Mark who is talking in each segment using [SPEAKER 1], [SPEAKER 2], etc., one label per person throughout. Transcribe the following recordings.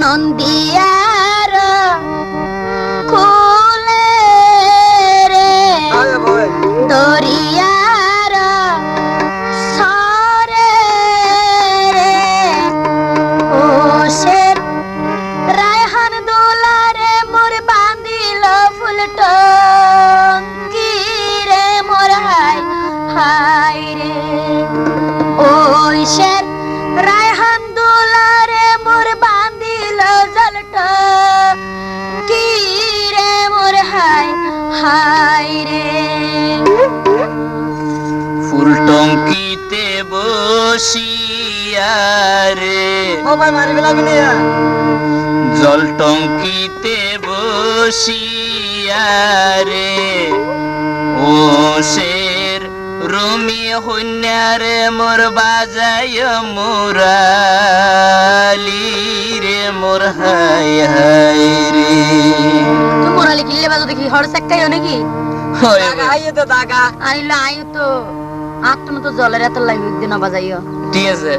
[SPEAKER 1] নন্দিয়ার কুলে রে দরিয়ার সরে রে ওশের রায়হান দোলারে মোর বাঁধিল ফুলট রে মোর হাই হাই রে ওশের রায়হান দোলারে মোর বাঁধিল জলট রে মোর হাই হাই রে
[SPEAKER 2] ফুল টঙ্কিতে বসিয়া রে জল টঙ্কিতে বসিয়া রে ওশের রুমি হইনারে মোর বাজায় মুরালি রে মোর হাই হাই রে
[SPEAKER 1] তুই মোরালি কিল্লে বাজো দেখি হর সেক্কাই নাকি
[SPEAKER 2] আইয়ে তো দাগা
[SPEAKER 1] আইলো আইও তো আত্ম তো জলের এত লাগি দিন বাজাইও
[SPEAKER 2] ঠিক আছে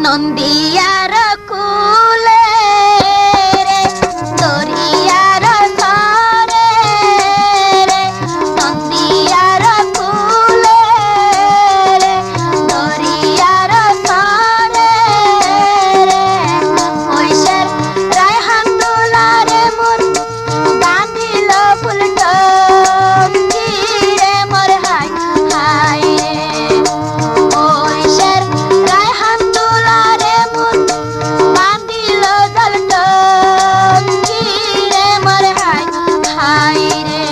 [SPEAKER 1] নন্দিয়ার কুলে রে দরিয়ার সরে রে নন্দিয়ার কুলে রে দরিয়ার সরে রে ওইশের রায়হান দোলারে মোর বাঁধিল ফুলট রে মোর হাই হাই রে ওইশের রায়হান দোলারে মোর বাঁধিল জলট রে মোর হাই হাই রে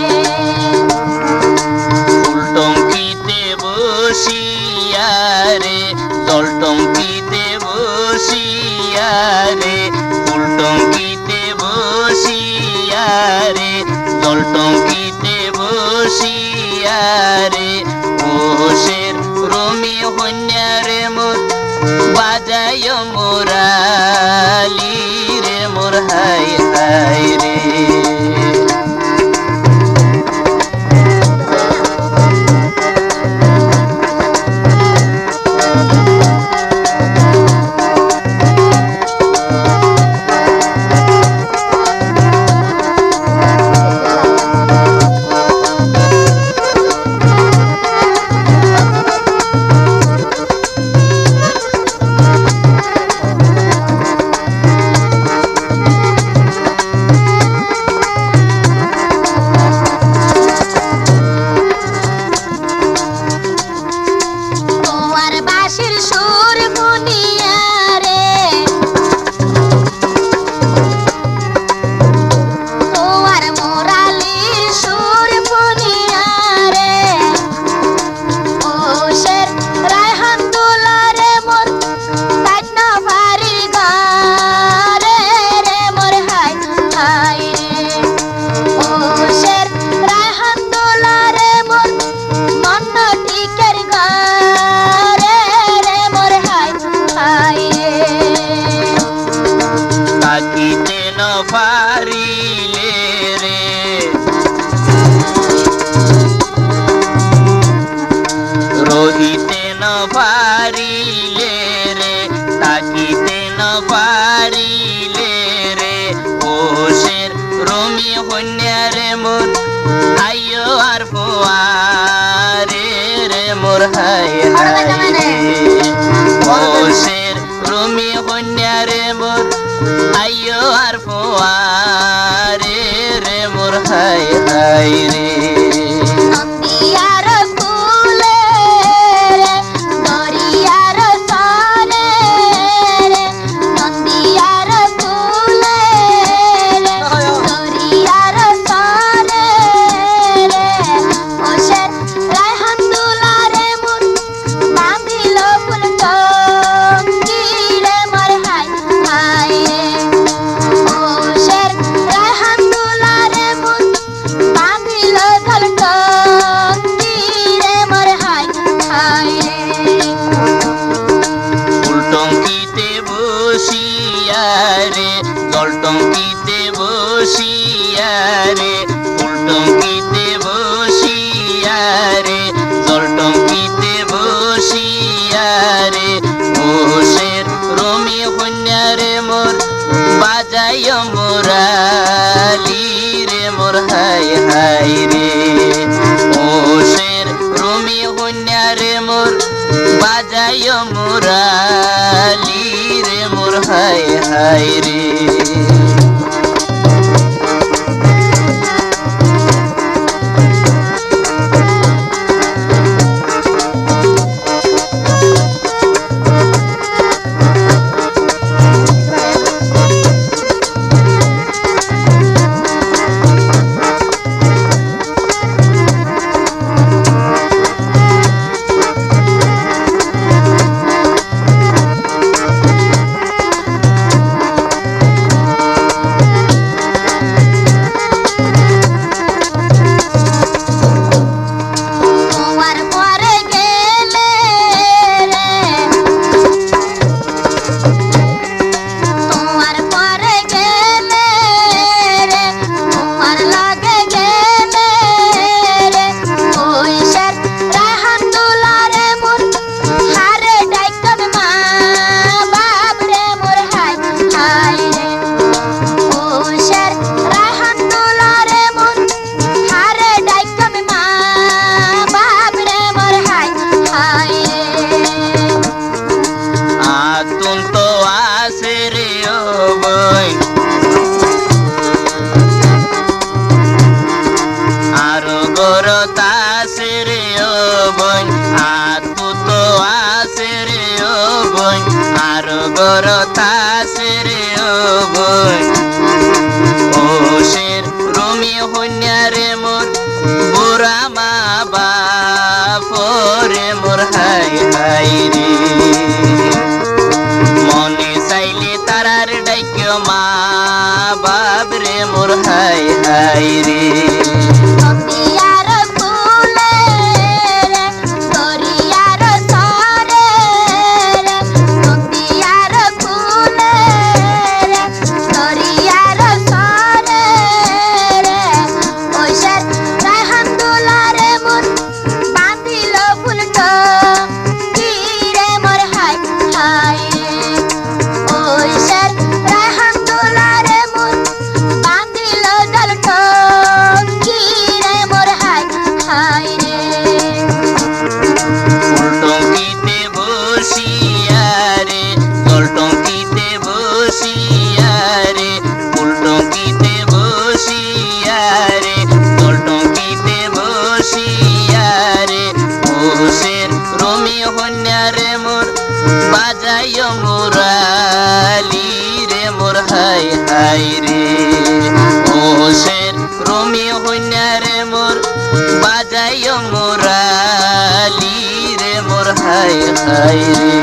[SPEAKER 2] ফুল টঙ্কিতে বসিয়া রে জল টঙ্কিতে বসিয়া রে ফুল টঙ্কিতে বসিয়া রে জল টঙ্কিতে বসিয়া রে ওশের রমি হইনারে মোর বাজায় মুরালি রে মোর হাই হাই রে
[SPEAKER 1] তোমার বাঁশির সুর গুনিয়া রে তোমার মোরালির সুর গুনিয়া রে ওশের রায়হান দোলারে মোর তাইন ভারি গারে রে মোর হাই হাই রে ওশের রায়হান দোলারে মোর মন টিকের গারে রে মোর হাই হাই রে
[SPEAKER 2] তাকিতে ন পারিলে রে রহিতে ন পারিলে রে তাকিতে ন পারিলে রে ওশের রমি হইনারে মোর আইয়ো আর ফুয়ারে রে মোর হাই হাই রে ওশের রমি হইনারে মোর আইয়ো আর ফুয়ারে রে মোর হাই হাই রে
[SPEAKER 1] নন্দিয়ার কুলে রে দরিয়ার সরে রে নন্দিয়ার কুলে রে দরিয়ার সরে রে ওশের রায়হান দোলারে মোর বাঁধিল ফুলট রে মোর হাই হাই রে ওশের রায়হান দোলারে মোর বাঁধিল জলট রে মোর হাই হাই রে
[SPEAKER 2] ফুল টঙ্কিতে বসিয়া রে জল টঙ্কিতে বসিয়া রে ফুল টঙ্কিতে বসিয়া রে জল টঙ্কিতে বসিয়া রে ওশের রমি হইনারে মোর বাজায় বাজায় মুরালি রে মোর হাই হাই রে ও শের রুমি হুন্যা রে মোর বাজায় মুরালি রে মোর হাই হাই রে মনে চাইলে তারার ডাইক্য মা বাবরে মোর হাই হাই রে মুরালি রে মোর হাই হাই রে ও শের রুমি হুন্যা রে মোর বাজায় মুরালি রে মোর হাই হাই রে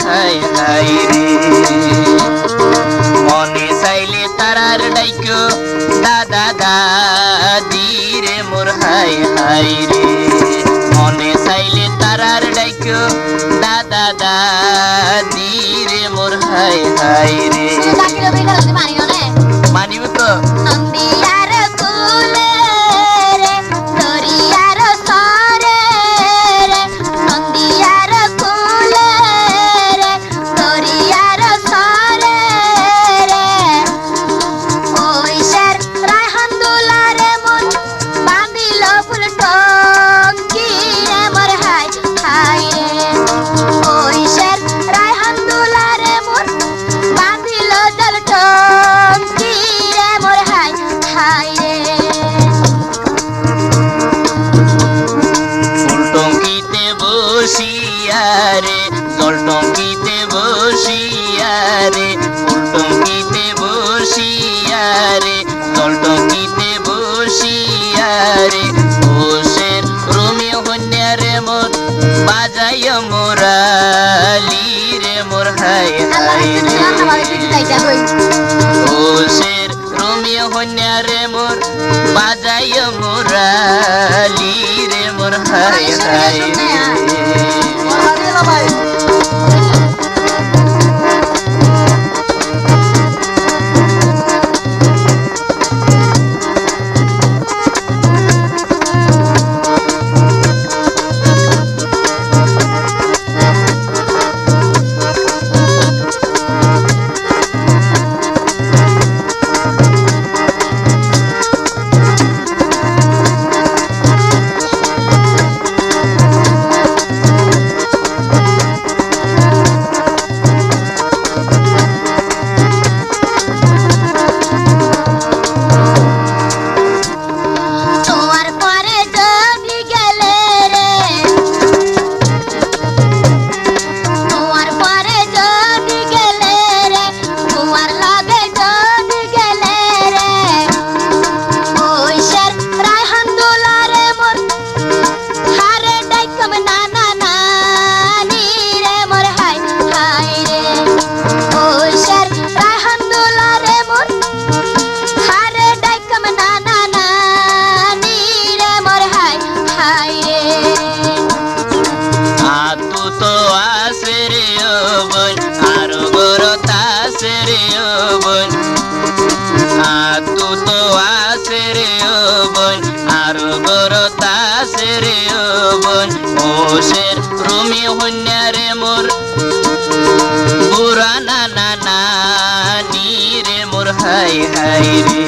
[SPEAKER 2] হাই হাই রে মনে চাইলে তারার ডাইকো দাদা দাদি রে মোর হাই হাই রে মনে চাইলে তারার ডাইকো দাদা দাদি রে মোর হাই হাই রে মানিব তো বাজায় মুরালি রে মোর হাই হাই রুমি হন্যারে মোর বুড়া নানা নানি রে মোর হাই হাই রে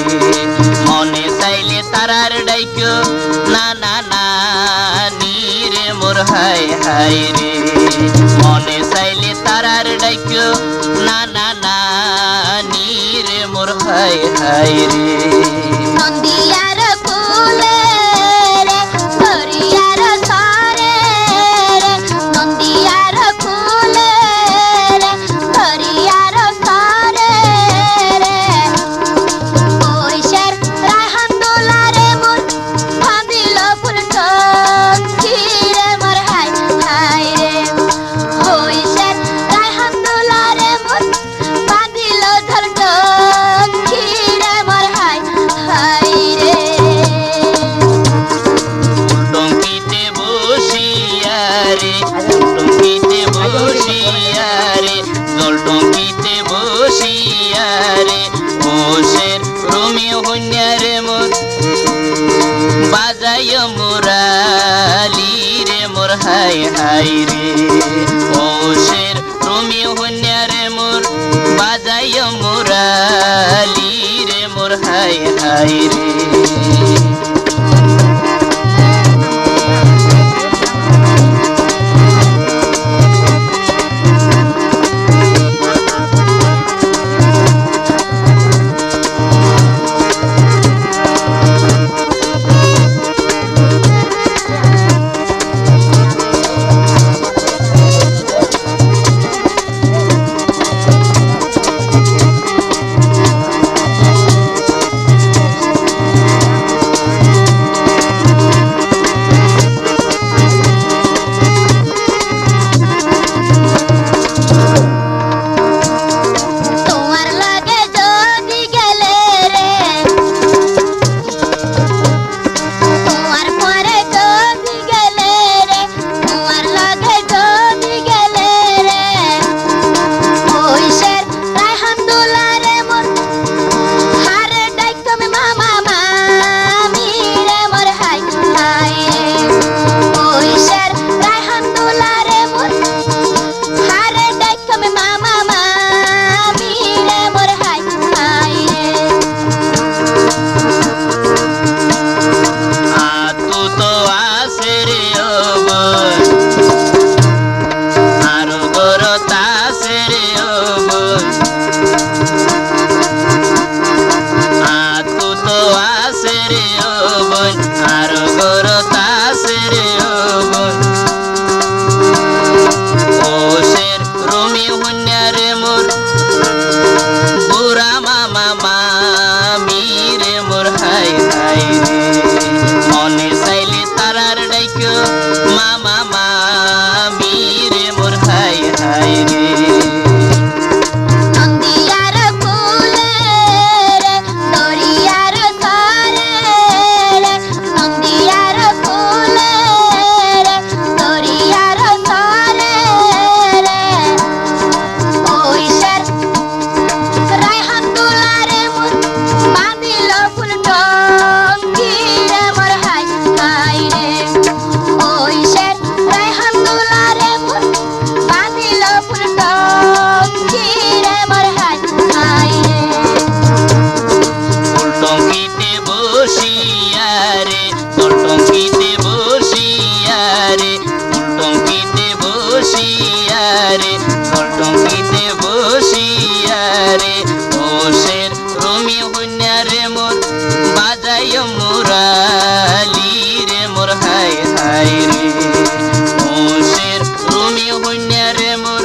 [SPEAKER 2] মনে চাইলে তারার ডাইকো নানা নানি রে মোর হাই হাই রে মনে চাইলে তারার ডাইকো নানা নানি রে মোর হাই হাই রে
[SPEAKER 1] নন্দিয়ার ফুলে রে হরিয়ার সারে রে নন্দিয়ার ফুলে রে হরিয়ার সারে রে ওইশের রাহান দোলারে মোর ফাঁদিল ফুল টঙ্কি রে মোর হাই হাই রে ওইশের রাহান দোলারে মোর ফাঁদিল ধর টঙ্কি রে মোর হাই হাই রে
[SPEAKER 2] টঙ্কিতে বসিয়া রে টঙ্কিতে বসিয়া রে জল টঙ্কিতে বসিয়া রে বসের রুমি হন্যারে মোর বাজায় মুরালি রে মোর হাই হাই রে বসের রুমি হন্যারে মোর বাজায় মুরালি রে মোর হাই হাই রে
[SPEAKER 1] তোমার লাগে যদি গেলে রে তোমার পরে যদি গেলে রে তোমার লাগে যদি গেলে রে ওইশের রায়হান দোলারে মোর হারে ডাইকমে মামা মামি রে মোর হাই হাই রে ওইশের রায়হান দোলারে মোর হারে ডাইকমে মামা মামি রে মোর হাই হাই রে
[SPEAKER 2] আতু তো আসে রে ওবন আরো গরতা আসে রে ওবন আতু তো আসে রে ওবন আরো গরতা আসে রে ওবন ওশের রুমি হন্যারে মোর বুড়া মামা মামি রে মোর হাই হাই রে মনে চাইলে তারার ডাইকো মামা মামি রে মোর হাই হাই রে
[SPEAKER 1] নন্দিয়ার ফুলে রে দরিয়ার সারে রে নন্দিয়ার ফুলে রে দরিয়ার সারে রে ওইশের রায়হান দোলারে মোর বাঁধিল ফুল টঙ্কি রে মোর হাই হাই রে ওইশের রায়হান দোলারে মোর বাঁধিল ফুল টঙ্কি রে মোর হাই হাই রে
[SPEAKER 2] টঙ্কিতে বসিয়া রে টঙ্কিতে বসিয়া রে টঙ্কিতে বসিয়া রে টঙ্কিতে বসিয়া রে ওশের রুমি হন্যারে মোর বাজায় মুরালি রে মোর হাই হাই রে ওশের রুমি হন্যারে মোর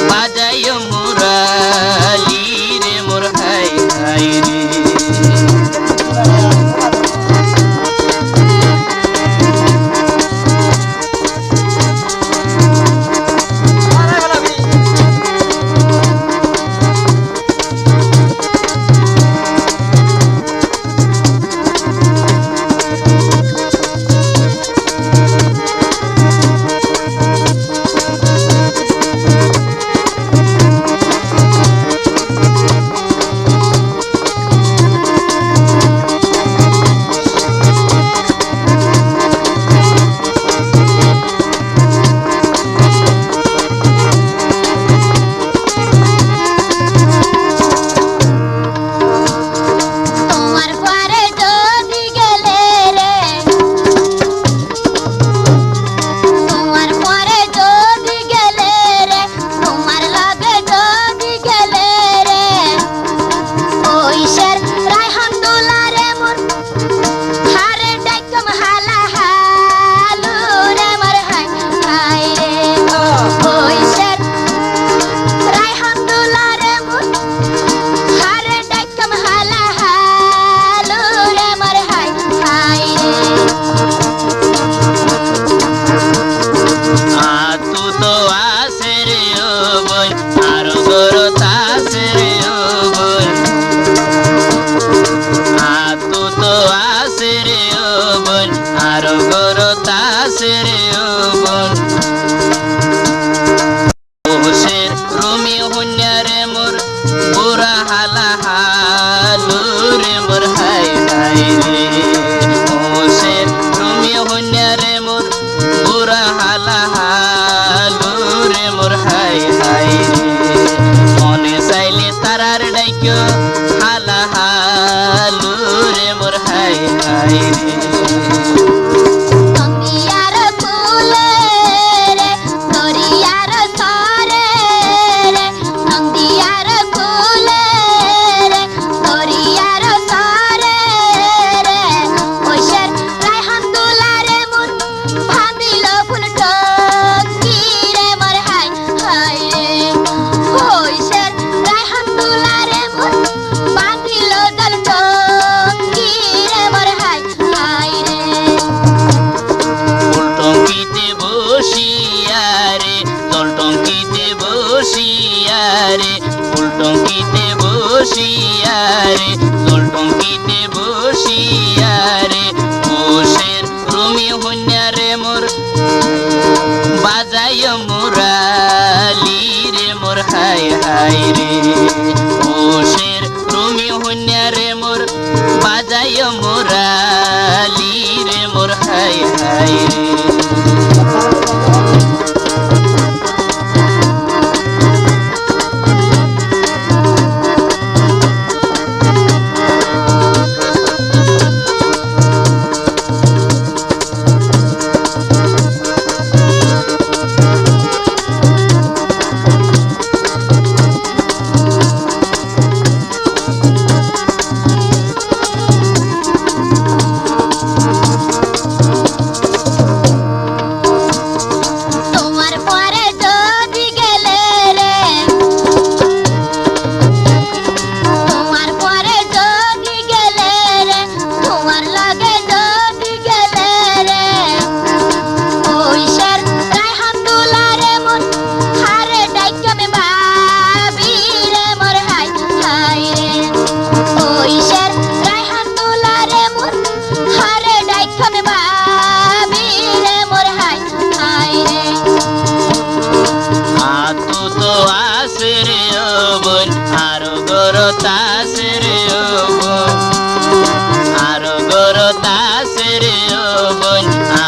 [SPEAKER 2] বাজায় মুরালি রে মোর হাই হাই রে ডাইক্য হালা হালু রে মোর হাই হাই রে
[SPEAKER 1] নন্দিয়ার ফুলে রে দরিয়ার সরে রে নন্দিয়ার ফুলে রে দরিয়ার সরে রে ওইশের রায়হান দুলারে মন ভাবিল ফুল টকি রে মোর হাই হাই রে ওইশের রায়হান দুলারে মন ভাবিল দল টকি রে মোর হাই হাই রে
[SPEAKER 2] টঙ্কিতে বসিয়ারে জল টঙ্কিতে বসিয়ারে ফুল টঙ্কিতে বসিয়ারে জল টঙ্কিতে বসিয়ারে কোষের রুমি হন্যারে মোর বাজায় মুরালি রে মোর হাই হাই রে কোষের রুমি হন্যারে মোর বাজায় মুরালি রে মোর হাই হাই রে
[SPEAKER 1] তোমার পরে যদি গেলে রে তোমার পরে যদি গেলে রে তোমার লাগে যদি গেলে রে ওইশের রায়হান দুলারে মন হারে ডাইকমে ভাবি রে মোর হাই হাই রে ওইশের রায়হান দুলারে মন হারে ডাইকমে ভাবি রে মোর হাই হাই রে
[SPEAKER 2] আতু তো আসে রে ও বোন আরো গরতা আসে রে ও বোন আরো গরতা আসে রে ও বোন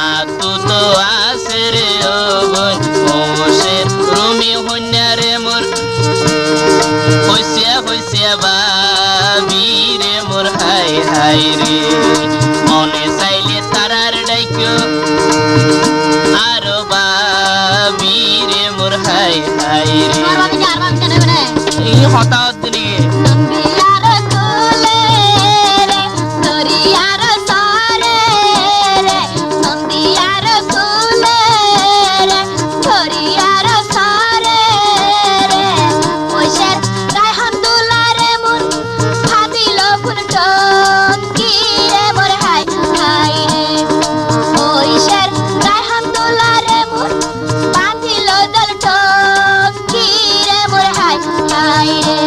[SPEAKER 2] আতু তো আসে রে ও বোন ওষের রুমি হন্যারে মোর হইসিয়া হইসিয়া বাবি রে মোর হাই হাই রে মনে চাইলে তারার ডাইক্য আরো বাবি রে মোর হাই হাই রে
[SPEAKER 1] আর ভাবি কেন রে
[SPEAKER 2] এই হঠাৎ দিনে
[SPEAKER 1] নন্দিয়ার ফুলে রে দরিয়ার সরে রে নন্দিয়ার ফুলে রে দরিয়ার সরে রে ওইশের রায়হান দুলারে মন ভাবিল ফুল টঙ্কি রে মোর হাই হাই রে ওইশের রায়হান দুলারে মন ভাবিল দল টঙ্কি রে মোর হাই হাই রে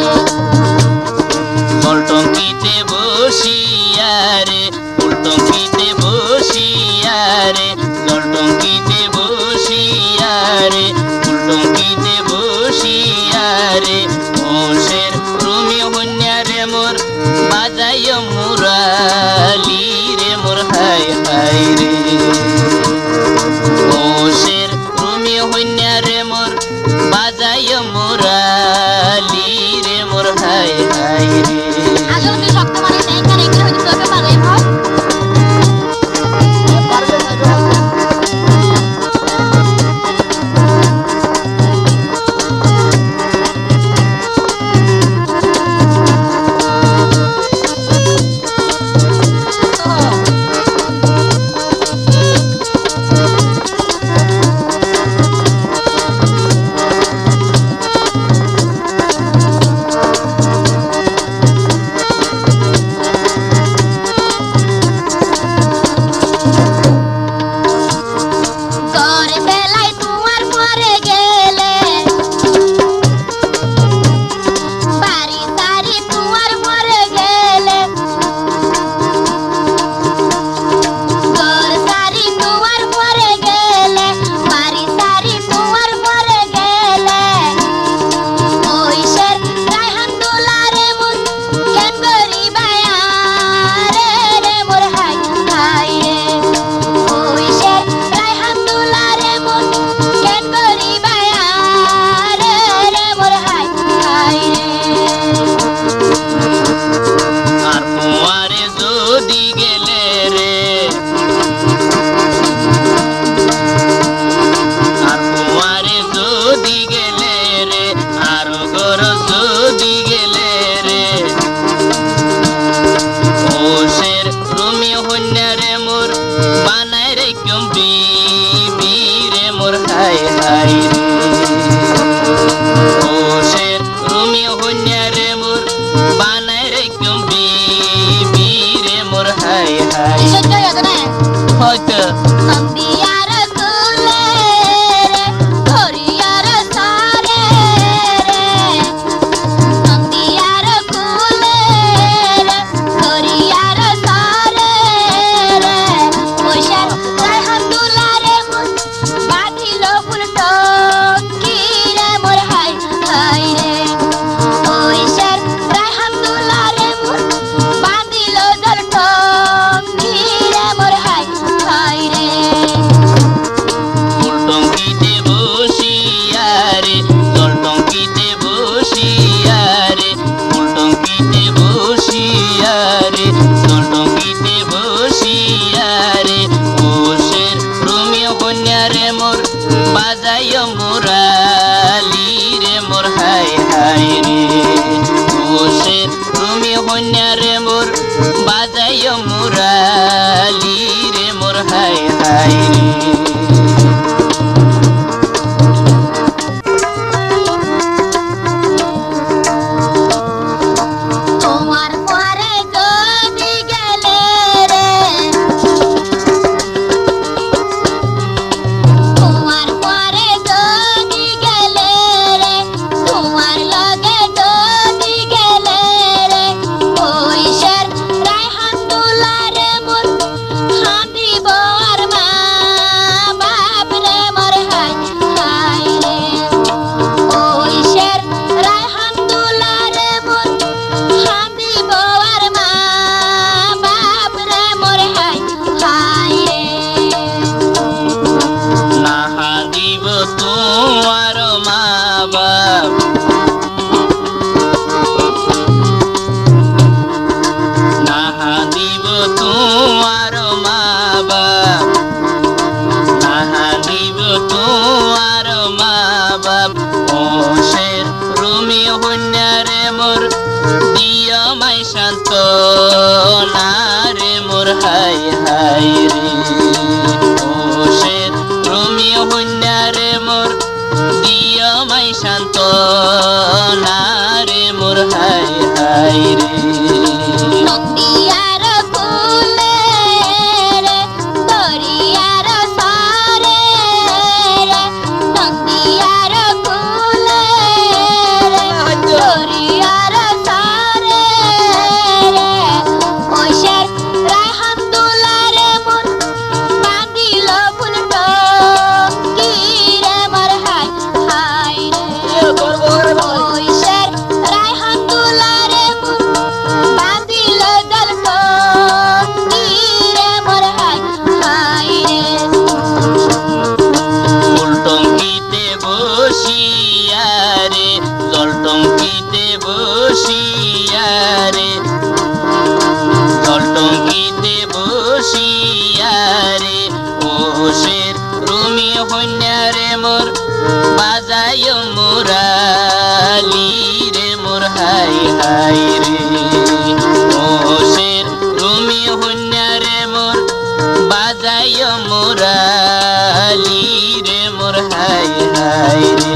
[SPEAKER 2] জল টঙ্কিতে বসিয়ারে ফুল টঙ্কিতে বসিয়ারে জল টঙ্কিতে বসিয়ারে ফুল টঙ্কিতে বসিয়ারে ওষের রুমি হন্যারে মোর বাজায় মুরালি রে মোর হাই হাই রে ওষের রুমি হন্যারে মোর বাজায় মুরালি রে মোর হাই হাই রে
[SPEAKER 1] আসলে তুই শক্ত মানে নেই কেন এগুলো হয়তো তোকে পারে ভাব
[SPEAKER 2] হাই রে ও শের রুমি হইনা রে মোর বানাই রে কম্বি বীরে মোর হাই হাই
[SPEAKER 1] সত্যি কথা না
[SPEAKER 2] হয়তো
[SPEAKER 1] নন্দিয়ার কুলে রে ধরিয়ার সারে রে নন্দিয়ার কুলে রে ধরিয়ার সারে রে ওইশার রায়হান দুলারে মন বাঁধিল ফুলটো কি রে মোর হাই হাই রে ওইশার রায়হান দুলারে মন বাঁধিল জলটো কি রে মোর হাই হাই রে
[SPEAKER 2] টঙ্কিতে বসিয়ারে জল টঙ্কিতে বসিয়ারে ফুল টঙ্কিতে বসিয়ারে জল টঙ্কিতে বসিয়ারে ওশের রুমিও কন্যারে মোর বাজাইয় মুরালি রে মোর হাই হাই রে ওশের রুমিও কন্যারে মোর বাজাইয় মুরালি রে মোর হাই হাই রে
[SPEAKER 1] তোমার পরে যদি গেলে রে তোমার পরে যদি গেলে রে তোমার লগে যদি গেলে রে ওইশের রায়হান দুলারে মোর হাঁদিব আর মা বাপ রে মোর হাই হাই রে ওইশের রায়হান দুলারে মোর হাঁদিব আর মা বাপ রে মোর হাই হাই রে
[SPEAKER 2] নাহা দিব তোমার মা বাপ নাহা দিব তোমার মা বাপ নাহা দিব তোমার মা বাপ ওশের রুমি হইনারে মোর দিয় মাই শান্ত না রে মোর হাই হাই রে ওশের রুমি হইনারে মোর দিয় মাই শান্ত না রে মোর হাই হাই রে
[SPEAKER 1] নন্দিয়ার কুলে রে দরিয়ার সারে রে নন্দিয়ার কুলে রে দরিয়ার সারে রে ওইশের রায়হান দুলারে মন বাঁধিল ফুলটো কি রে মোর হাই হাই রে ওইশের রায়হান দুলারে মন বাঁধিল জলটো কি রে মোর হাই হাই রে
[SPEAKER 2] ফুল টঙ্কিতে বসিয়ারে জল টঙ্কিতে বসিয়ারে জল টঙ্কিতে বসিয়ারে ওশের রুমি হইনারে মোর বাজায় মুরালি রে মোর হাই হাই রে ওশের রুমি হইনারে মোর বাজায় মুরালি রে মোর হাই হাই রে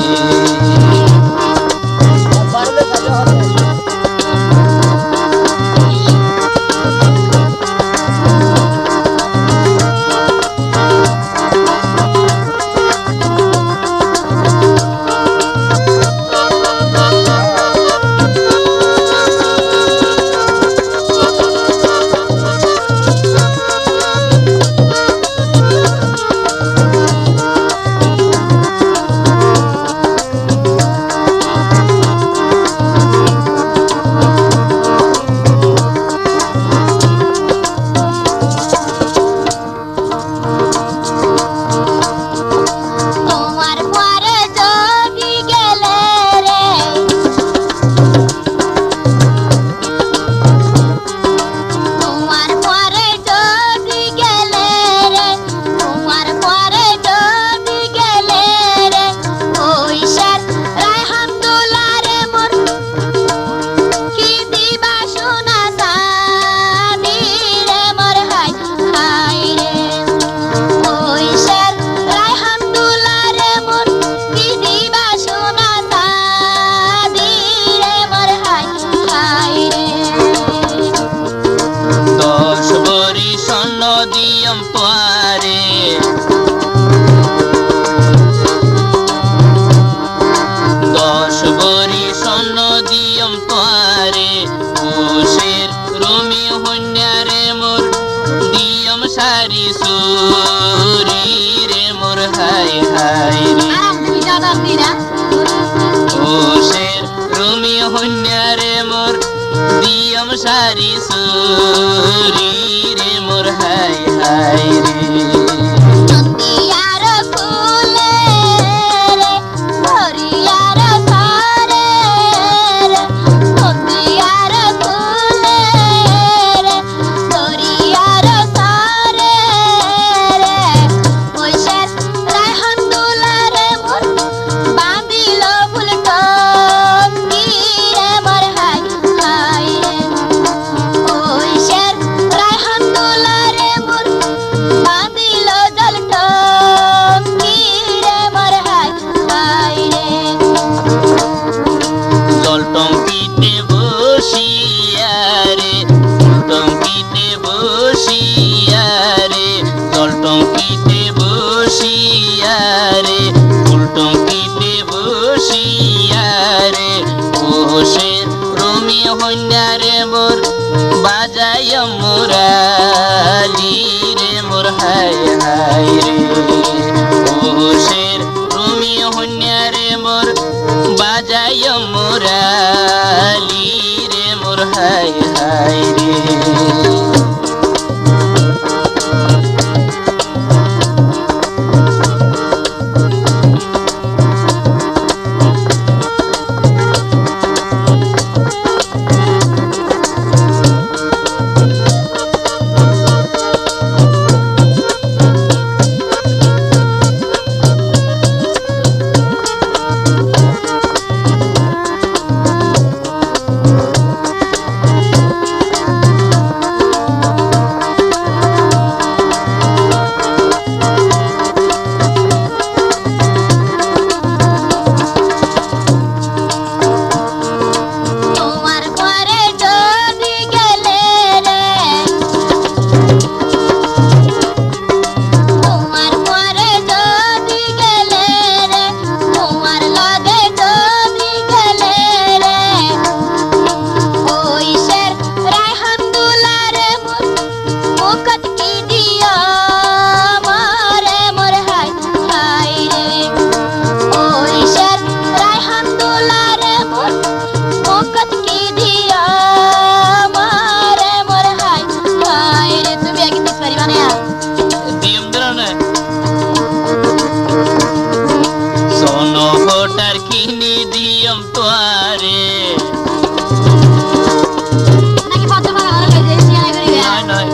[SPEAKER 2] মশারি সুরি রে মোর হাই হাই রে
[SPEAKER 1] নন্দিয়ার কুলে রে ধরিয়ার সারে রে নন্দিয়ার কুলে রে ধরিয়ার সারে রে ওইশের রায়হান দুলারে মোর বাঁধিল ফুল টঙ্গি রে মোর হাই হাই রে ওইশের রায়হান দুলারে মোর বাঁধিল জল টঙ্গি রে মোর হাই হাই রে
[SPEAKER 2] জল টঙ্কিতে বসিয়া রে টঙ্কিতে বসিয়া রে জল টঙ্কিতে বসিয়া রে ফুল টঙ্কিতে বসিয়া রে বসে রমি হইনা রে মোর বাজায় মুরালি রে মোর হাই হাই রে বসে রমি হইনা রে মোর বাজায় মুরালি রে মোর হাই হাই রে
[SPEAKER 1] তোমার পরে যদি গেলে রে তোমার পরে যদি গেলে রে তোমার লগে যদি গেলে রে ওইশের রায়হান দুলারে মোর মুখত কি দিও মারে মোর হাই হাই রে ওইশের রায়হান দুলারে মোর মুখত কি দিও মারে মোর হাই হাই রে তুমি আগে দিতে পারিবা না
[SPEAKER 2] দিম দ্রনে সোনো ভোটার কিনি দিয়ম তোয়ারে
[SPEAKER 1] নাকি কত ভালো ভালো কই দেই সিয়া করিবে
[SPEAKER 2] নয় নয়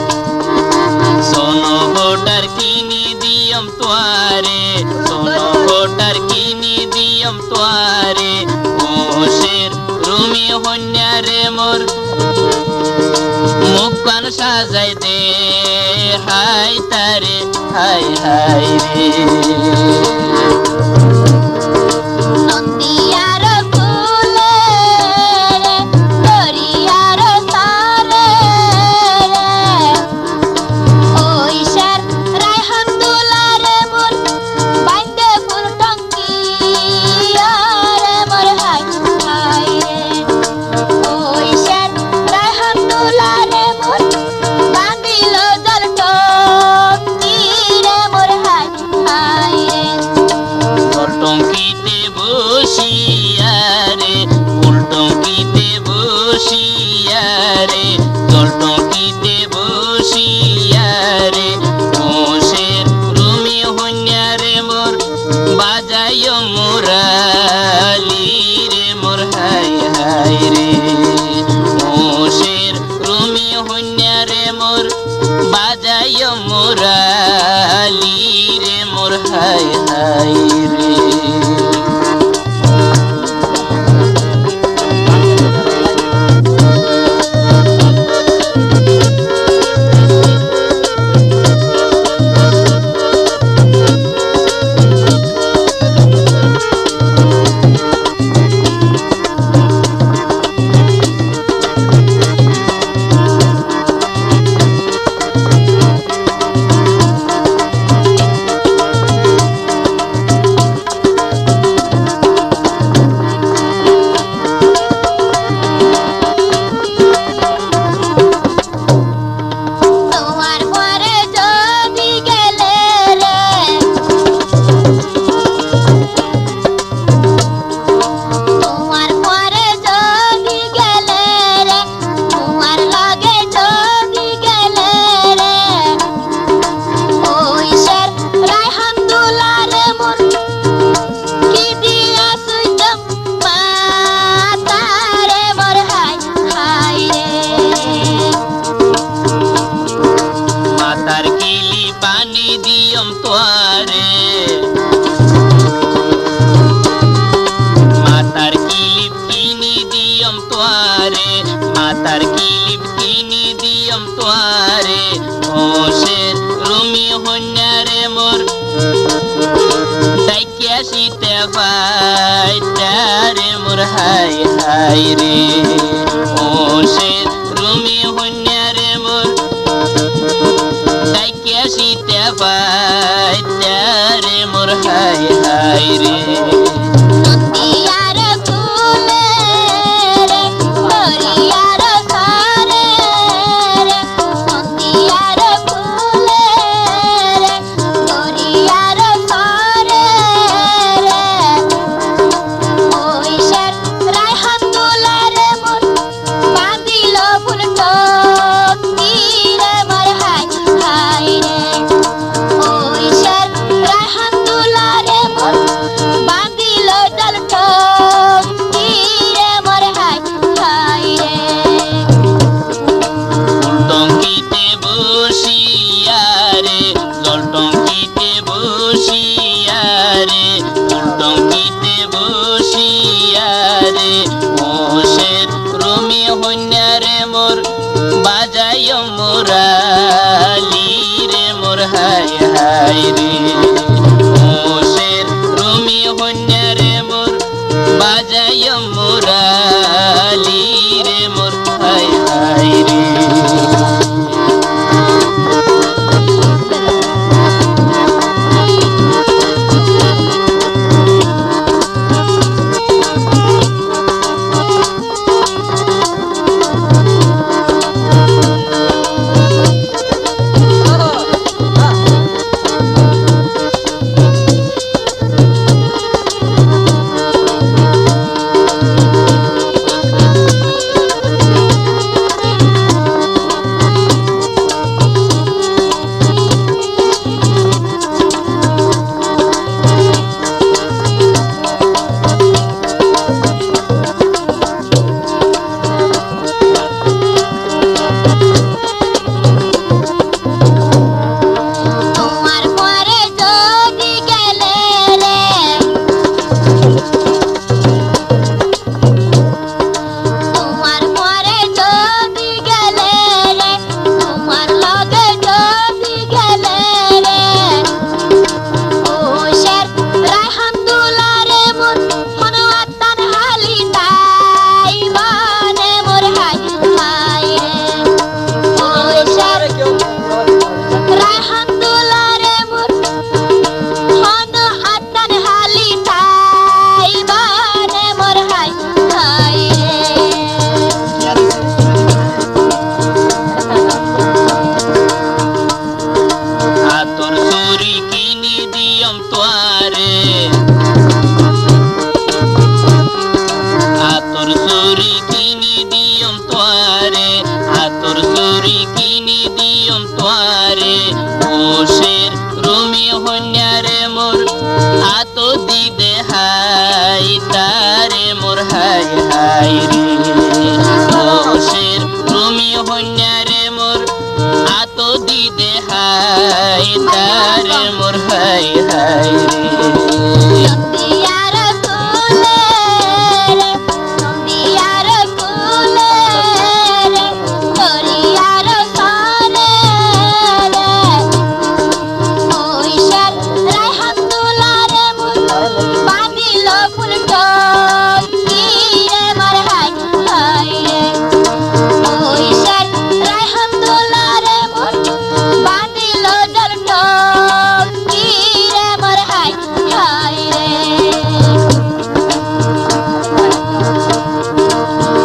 [SPEAKER 2] সোনো ভোটার কিনি দিয়ম তোয়ারে সোনো ভোটার কিনি দিয়ম তোয়ারে বসের রুমি হইনা রে মোর মুখ কান সাজাই দে হাই তারে হাই হাই রে
[SPEAKER 1] নন্দিয়ার কুলে রে ধরিয়ার সারে রে ওইশের রায়হান দুলারে মোর বাইন্দে ফুল টঙ্কি রে মোর হাই হাই রে ওইশের রায়হান দুলারে মোর বাঁধিল জল টঙ্কি রে মোর হাই হাই রে
[SPEAKER 2] জল হাই রে ও সে রুমি হন্যারে মোর ডাইকিয়া শীতে পাইতারে মোর হাই হাই রে
[SPEAKER 1] নদিয়ার ফুলে রে দরিয়ার সারে রে নদিয়ার ফুলে রে দরিয়ার সারে রে ওই শের রায়হান দুলারে মন বাঁধিল ফুল টকি রে মোর হাই হাই রে ওই শের রায়হান দুলারে মন বাঁধিল ডাল টকি রে মোর হাই হাই রে
[SPEAKER 2] টঙ্কিতে বসিয়ারে জল টঙ্কিতে বসিয়ারে টঙ্কিতে বসিয়ারে ও সে রুমি হন্যারে মোর বাজায় মোরালি রে মোর হাই হাই রে ও সে রুমি হন্যারে মোর বাজায় মোরালি রে মোর হাই হাই রে
[SPEAKER 1] তোমার পরে যদি গেলে রে তোমার পরে যদি গেলে রে তোমার লগে যদি গেলে রে ও শের রায়হান দুলারে মন হনওয়াতান হালি তাই বানে মোর হাই হাই রে ও শের রায়হান দুলারে মন হনওয়াতান হালি তাই বানে মোর হাই হাই রে
[SPEAKER 2] আতর সুরি কিনি দিয়ম তোয়ারে আতর সুরি কিনি দিয়ম তোয়ারে আতর সুরি কিনি দিয়ম তোয়ারে ও শের রুমি হন্যারে মোর আতো দিদে হাই তারে মোর হাই হাই রে ও শের রুমি হন্যারে মোর আতো দিদে হাই তারে মোর হাই হাই রে
[SPEAKER 1] নদিয়ার ফুলে রে নদিয়ার ফুলে রে দরিয়ার সারে রে ওই শের রায়হান দুলারে মন বাঁধিল ফুল টকি রে মোর হাই হাই রে ওই শের রায়হান দুলারে মন বাঁধিল ডাল টকি রে মোর হাই হাই রে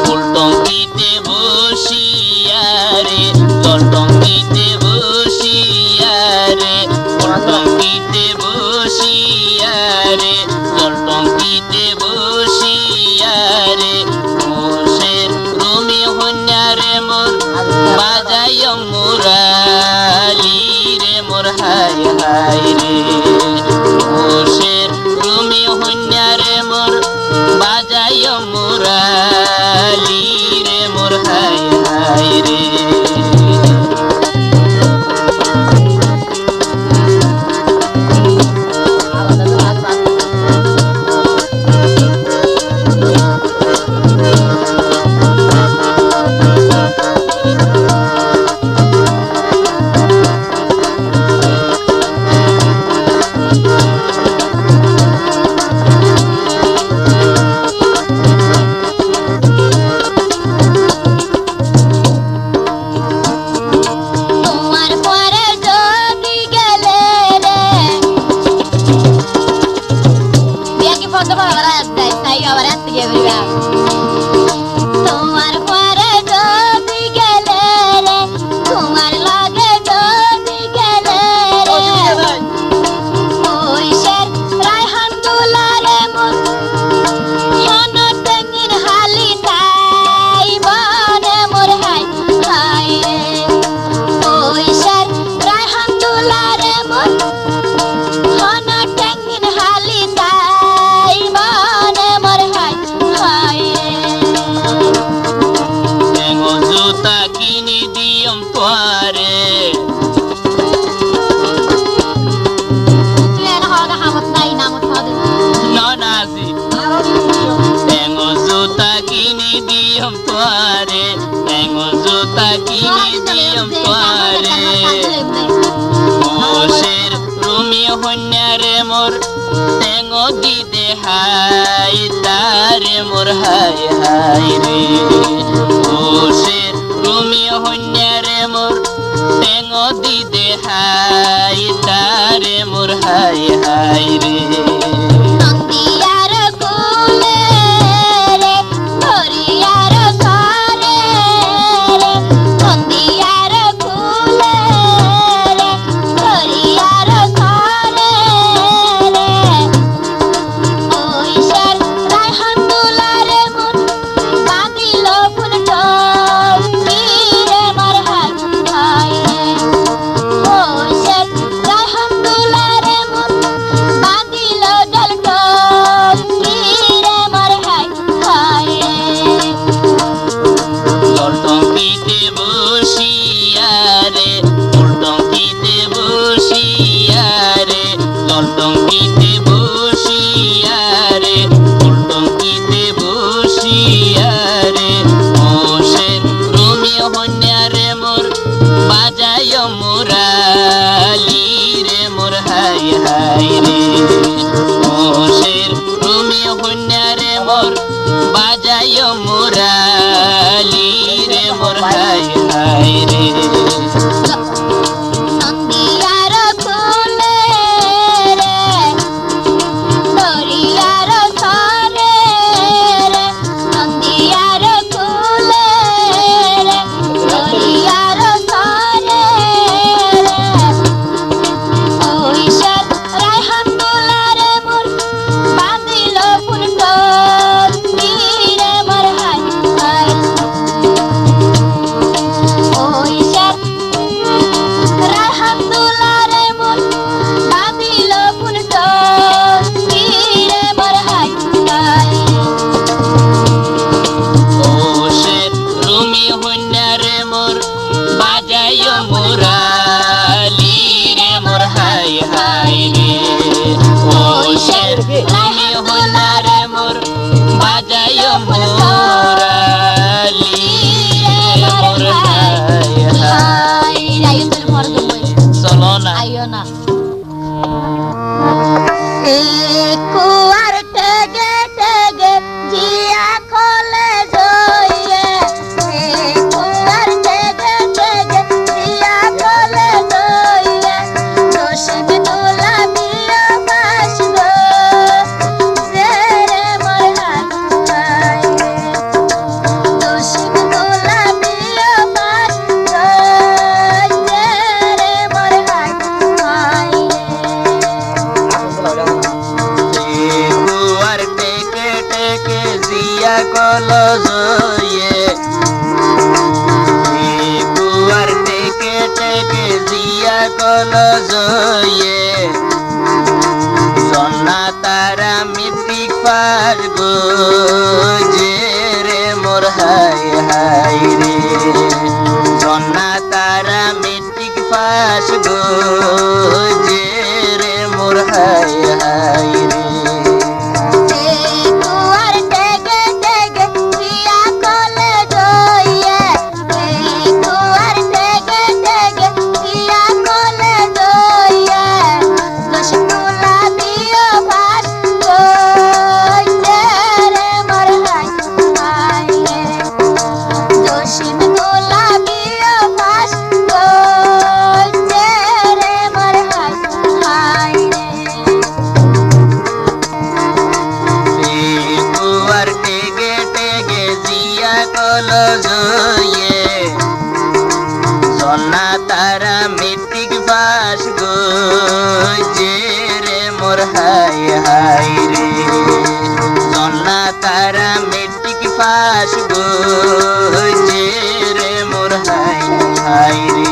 [SPEAKER 2] ফুল টঙ্কিতে বসিয়ারে জল টঙ্কিতে বসিয়ারে ফুল টঙ্কিতে বসিয়ারে জল টঙ্কিতে বসিয়ারে ও সে রুমি হন্যারে মোর বাজায় মোরালি রে মোর হাই হাই রে ও সে রুমি হন্যারে মোর বাজায় মোরালি রে মোর হাই হাই রে
[SPEAKER 1] থেকে বলবা তোমার পরে যদি গেলে রে তোমার লাগে যদি গেলে রে ওই শের রায়হান দুলারে মন হন টেঙ্গির হালি তাই বনে মোর হাই হাই রে ওই শের রায়হান দুলারে মন হন টেঙ্গির হালি তাই বনে মোর হাই হাই রে
[SPEAKER 2] টেঙ্গো জুতা কিনি দিয়ম তোয়ারে
[SPEAKER 1] তুই এনে হওয়া হামত নাই নামত হবে
[SPEAKER 2] ননাজি টেঙ্গো জুতা কিনি দিয়ম তোয়ারে টেঙ্গো জুতা কিনি দিয়ম তোয়ারে ওশের রুমি হন্যারে মোর টেঙ্গো দিদে হাই তারে মোর হাই হাই রে ওশের রুমি হন্যারে মোর টেঙ্গো দিদে হাই তারে মোর হাই হাই রে
[SPEAKER 1] নন্দিয়ার কুলে রে ধরিয়ার সারে রে নন্দিয়ার কুলে রে ধরিয়ার সারে রে ওই শের রায়হান দুলারে মন বাঁধিল ফুল টপি রে মোর হাই হাই রে ওই শের রায়হান দুলারে মন বাঁধিল ডল টপি রে মোর হাই হাই রে
[SPEAKER 2] লটঙ্কিতে বসিয়ারে লটঙ্কিতে বসিয়ারে লটঙ্কিতে বসিয়ারে লটঙ্কিতে বসিয়ারে ওশের রুমি হন্যারে মোর বাজায় মুরালি রে মোর হাই হাই রে ওশের রুমি হন্যারে মোর বাজায় মুরালি রে মোর হাই হাই রে
[SPEAKER 1] নন্দিয়ার কুলে রে ধরিয়ার সারে রে নন্দিয়ার কুলে রে ধরিয়ার সারে রে ওই শের রায়হান দুলারে মোর বাঁধিল ফুল টপি রে মোর হাই হাই ওই শের রায়হান দুলারে মন বাঁধিল ফুল টপি রে মোর হাই হাই
[SPEAKER 2] ওশের রুমি হন্যারে মোর বাজায় মুরালি রে মোর হাই হাই রে ওশের রুমি হন্যারে মোর বাজায় মুরালি রে মোর হাই হাই
[SPEAKER 1] হাই আইও তোর ঘর গই
[SPEAKER 2] চলো না
[SPEAKER 1] আইও না কুয়ার টেগে টেগে জিয়া খোলে জয়ে কুয়ার টেগে টেগে জিয়া খোলে জয়ে দোষিব তোলা বিয়া বাস গো রে মোর হাই হাই দোষিব তোলা বিয়া বাস গো রে মোর হাই হাই
[SPEAKER 2] কুয়ার টেকে টেকে জিয়া কলো জয়ে কুয়ার টেকে টেকে জিয়া কলো জয়ে সন্না তারা মিত্রিক পার গো যে রে মোর হাই হাই রে সন্না তারা মিত্রিক পাশ গো যে রে মোর হাই হাই রে
[SPEAKER 1] কুয়ার টেগে টেগে জিয়া খোলে জয়ে কুয়ার টেগে টেগে জিয়া খোলে জয়ে দোষিব তোলা বিয়া বাস গো রে মোর
[SPEAKER 2] কলো জয়ে সোনা তারা মেট্রিক পাস গইছে রে মোর হাই হাই রে সোনা তারা মেট্রিক পাস গইছে রে মোর হাই হাই রে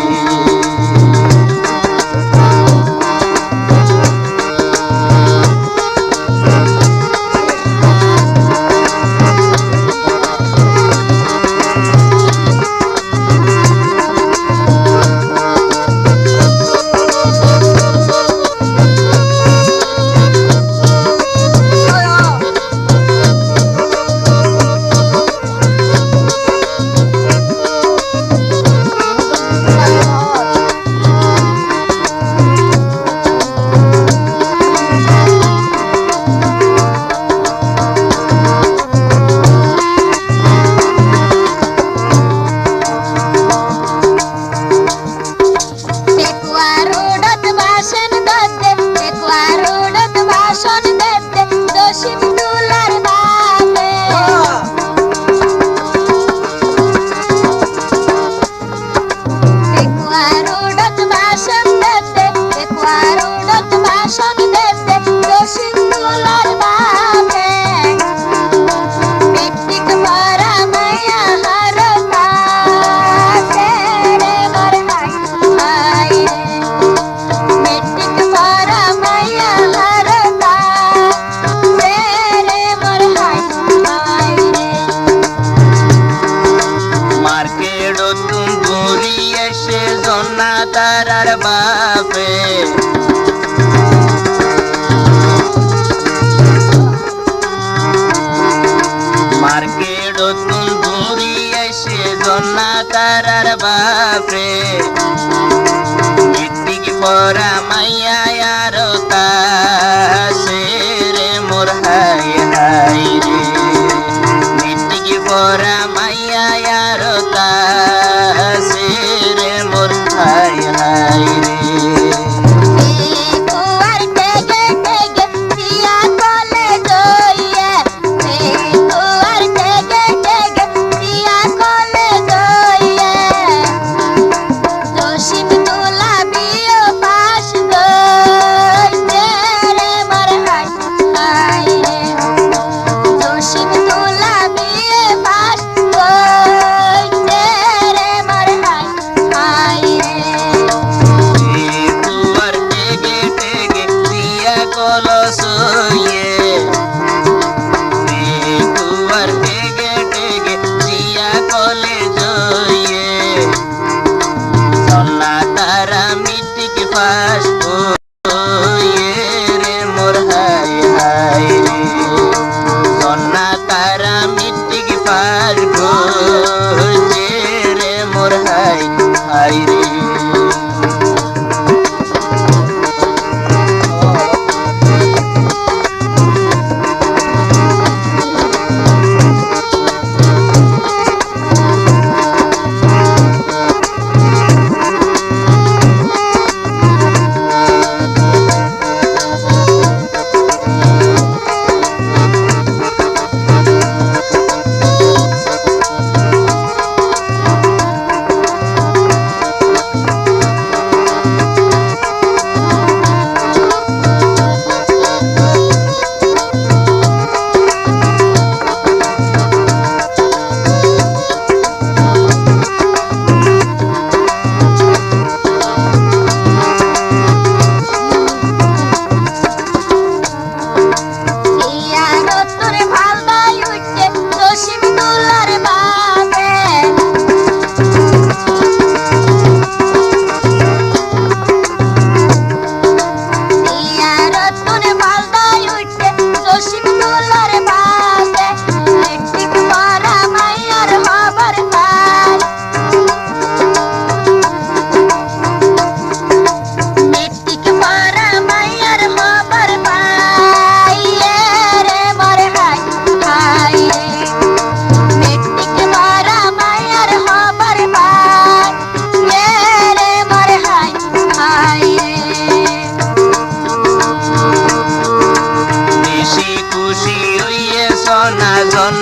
[SPEAKER 2] তারার বাপে মার্কেট তুন্দুরি এসে জন্না তারার বাপে মেট্রিক পড়া মাইয়া আর তাসে রে মোর হাই হাই রে মেট্রিক পড়া মাইয়া আর তাসে রে মোর হাই হাই রে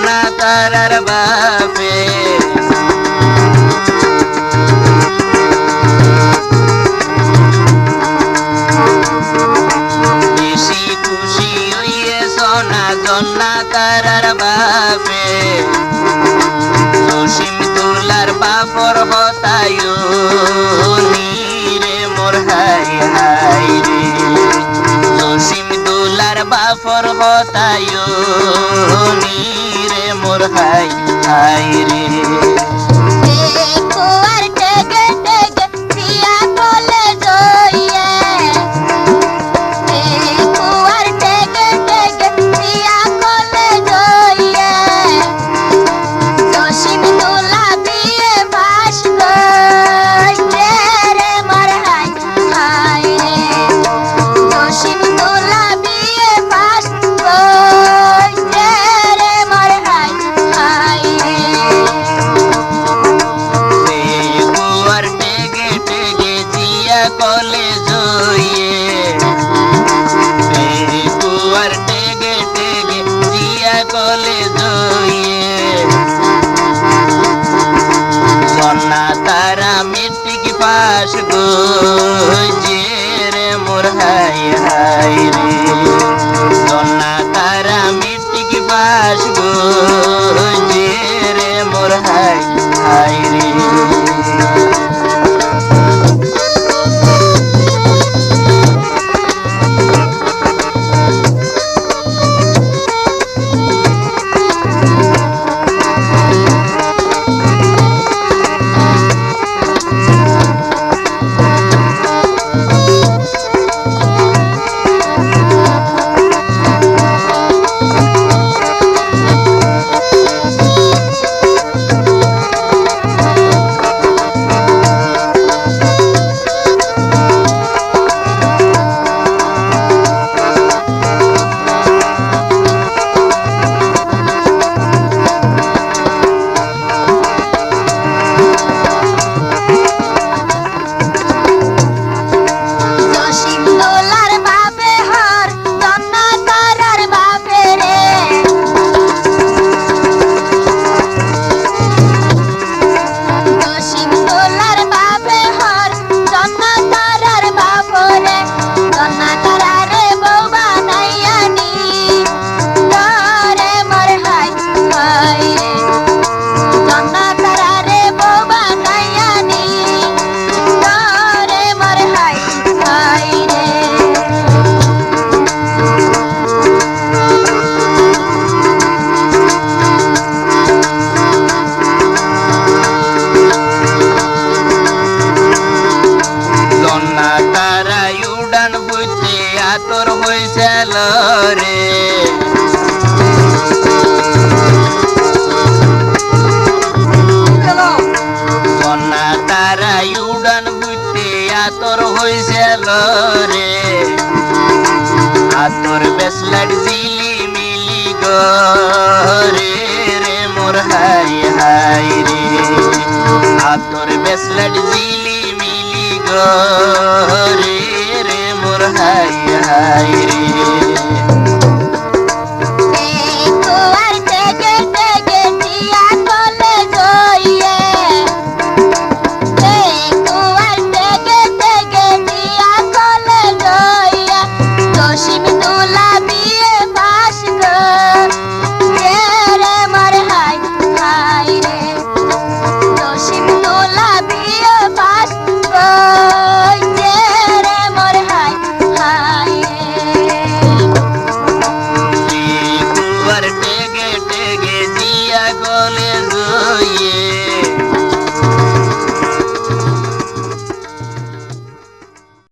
[SPEAKER 2] জন্না তারার বাপে বেশি খুশি হইয়ে সোনা জন্না তারার বাপে জসিম দুলার বাপর হতায়ু রে মোর হাই হাই রে জসিম দুলার বাপর হতায়ু রে মোর হাই হাই রে